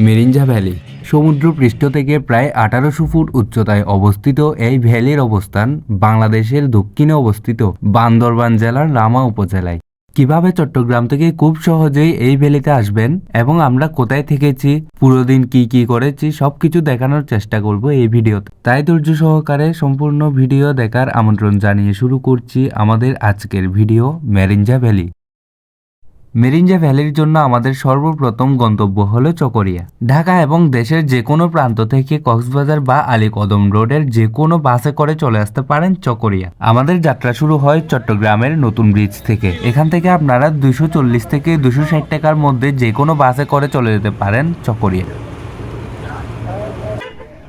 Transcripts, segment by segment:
Mirinja valley সমুদ্রপৃষ্ঠ থেকে প্রায় 1800 ফুট উচ্চতায় অবস্থিত এই ভ্যালির অবস্থান বাংলাদেশের দক্ষিণে অবস্থিত বান্দরবান জেলার লামা উপজেলায়। কিভাবে চট্টগ্রাম থেকে খুব সহজেই এই ভ্যালিতে আসবেন এবং আমরা কোথায় থেকেছি, পুরো দিন কি করেছি সবকিছু দেখানোর চেষ্টা করব এই ভিডিওতে। তাই ধৈর্য সহকারে সম্পূর্ণ ভিডিও দেখার আমন্ত্রণ জানিয়ে শুরু করছি আমাদের আজকের ভিডিও মিরিঞ্জা ভ্যালি। মিরিঞ্জা ভ্যালির জন্য আমাদের সর্বপ্রথম গন্তব্য হলো চকরিয়া। ঢাকা এবং দেশের যে কোনো প্রান্ত থেকে কক্সবাজার বা আলীকদম রোডের যে কোনো বাসে করে চলে আসতে পারেন চকরিয়া। আমাদের যাত্রা শুরু হয় চট্টগ্রামের নতুন ব্রিজ থেকে। এখান থেকে আপনারা 240 থেকে 260 টাকার মধ্যে যে কোনো বাসে করে চলে যেতে পারেন চকরিয়া।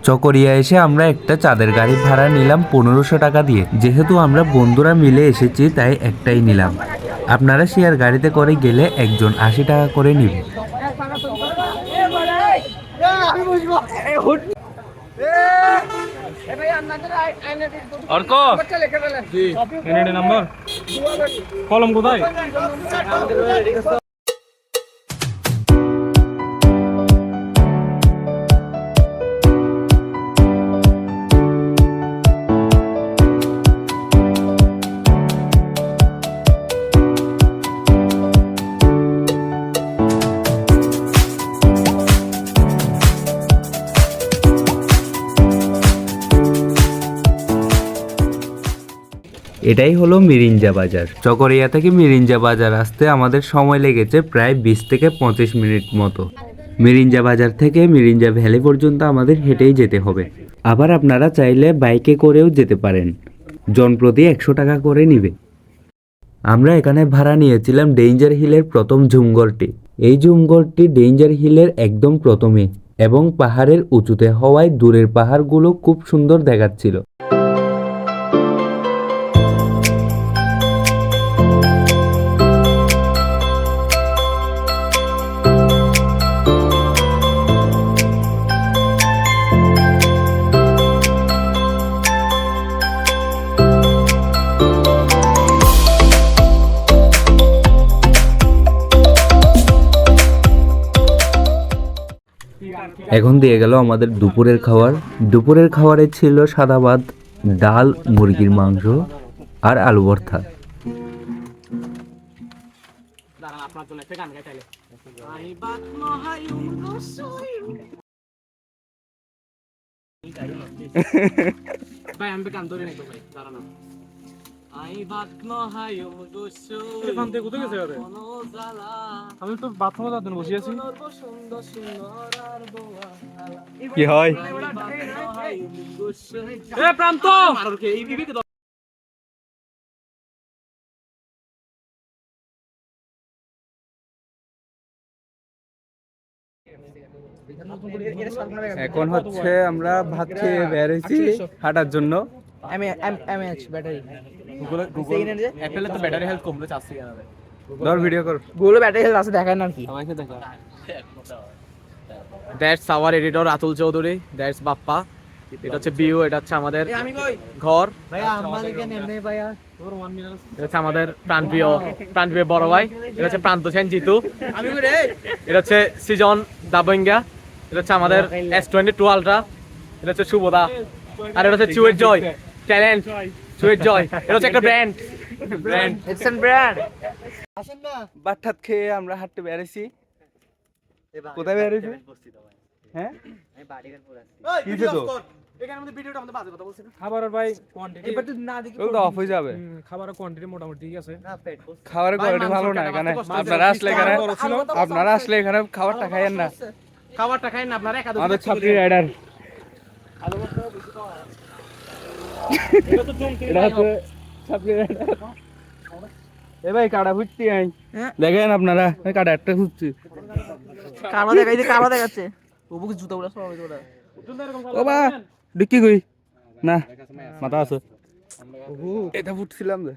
চকরিয়া এসে আমরা একটা চাঁদের গাড়ি ভাড়া নিলাম 1500 টাকা দিয়ে। যেহেতু আমরা বন্ধুরা মিলে এসেছি তাই একটাই নিলাম। আপনারা শেয়ার গাড়িতে করে গেলে একজন 80 টাকা করে নিবে। কলম কোথায়? এটাই হলো মিরিঞ্জা বাজার। চকরিয়া থেকে মিরিঞ্জা বাজার আসতে আমাদের সময় লেগেছে প্রায় 20 থেকে 25 মিনিট মতো। মিরিঞ্জা বাজার থেকে মিরিঞ্জা ভ্যালি পর্যন্ত আমাদের হেঁটেই যেতে হবে। আবার আপনারা চাইলে বাইকে করেও যেতে পারেন। জনপ্রতি 100 টাকা করে নিবে। আমরা এখানে ভাড়া নিয়েছিলাম ডেঞ্জার হিলের প্রথম ঝুমঘরটি। এই ঝুমঘরটি ডেঞ্জার হিলের একদম প্রথমে এবং পাহাড়ের উঁচুতে হওয়ায় দূরের পাহাড়গুলো খুব সুন্দর দেখাচ্ছিল। এখন দিয়ে গেল আমাদের দুপুরের খাবার। দুপুরের খাবারে ছিল সাদা ভাত, ডাল, মুরগির মাংস আর আলু ভর্তা। আমি তো বাথরুমে যাওয়ার জন্য বসে আছি। কি হয়? প্রান্ত এখন হচ্ছে আমরা ভাত খেয়ে বের হয়েছি হাঁটার জন্য। ব্যাটারি হেলথ কমপ্লিট আছে। ধর ভিডিও কর। গুগল ব্যাটারি হেলথ আছে দেখায় না কি? আমাকে দেখা। That's our editor Atul Chowdhury, that's Bappa. এটা হচ্ছে বিউ, এটা হচ্ছে আমাদের ঘর। ভাইয়া আমাদেরকে নেমনে ভাইয়া তোর 1 মিনিট। এটা হচ্ছে আমাদের প্রাণপ্রিয় বড় ভাই। এটা হচ্ছে প্রান্ত সেন জিতু। আমি রে। এটা হচ্ছে সিজন দাবঙ্গা। এটা হচ্ছে আমাদের S22 আলট্রা। এটা হচ্ছে শুভদা। আর এটা হচ্ছে চুয়েট জয় ট্যালেন্ট। চুয়েট জয় এটা হচ্ছে একটা ব্র্যান্ড। It's an brand. আসেন না, ভাত খেয়ে আমরা হাঁটতে বের হইছি। কোথায় বের হইছি? হ্যাঁ আমি বাড়িঘর আছি। কি তো এখানে আমাদের ভিডিওটা আমাদের বাজে কথা বলছেন। খাবারের ভাই কোয়ান্টিটি এবার তো না দেখি ওটা অফ হয়ে যাবে। খাবারের কোয়ান্টিটি মোটামুটি ঠিক আছে। না পেট খাবারের কোয়ালিটি ভালো না এখানে। আপনারা আসলে এখানে খাবারটা খাইয়েন না। খাবারটা খাই না আপনারা একাদশ। আমাদের ছাত্রী রাইডার এটা হচ্ছে ছাত্রী রাইডার। এ ভাই কাটা ফুটছি আই দেখেন আপনারা কাটা একটা ফুটছি। কাবা দেখাইছে, কাবা দেখাচ্ছে। ওবুকে জুতাগুলো সব হবে ওরা। ও বা ডিক্কি কই না মাথা আছে। এটা ফুটছিলাম রে।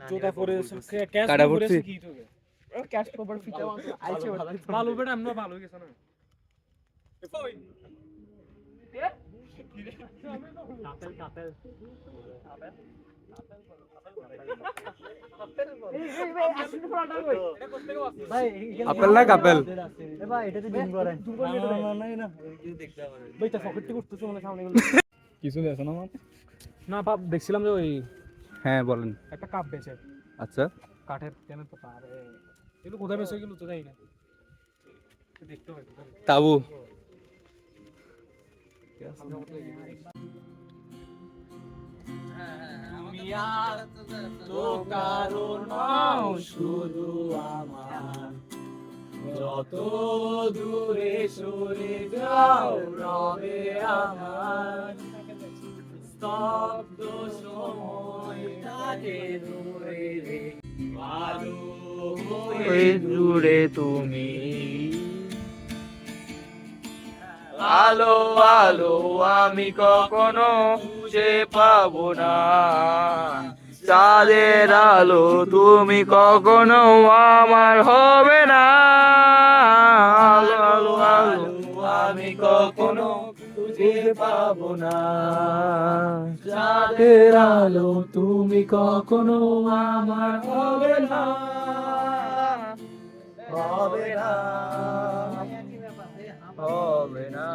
জুতা পরে ক্যাশ কাটা পরে ফুটছি। কি হবে? ক্যাশ কভার ফিটা আইছে ভালো বেটা আমরা ভালো হয়ে গেছে না। আপেল না কাপেল কিছু দেখো না না বাপ দেখছিলাম যে ওই হ্যাঁ বলেন একটা কাপ বেচে আচ্ছা কাঠের কেন তো আরে এগুলো কোথায় বেচে এগুলো তো জানি না দেখতে হবে তাবু শুধু আমার যত দূরে সরে যাও রবে আমার স্তব্ধ সময়টাকে দূরে রে আলো হয়ে জুড়ে তুমি আলো আলো আমি কখনো খুঁজে পাবো না চাঁদের আলো তুমি কখনো আমার হবে না আলো আলো আলো আমি কখনো খুঁজে পাবো না চাঁদের আলো তুমি কখনো আমার হবে না হবে না হবে না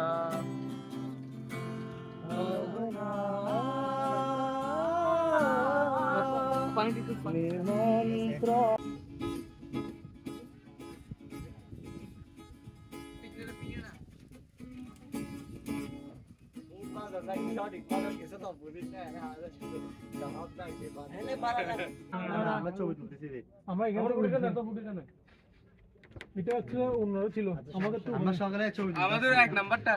আমরা এখান থেকে এটা হচ্ছে অন্যরা ছিল আমাদের তো আমাদের এক নাম্বারটা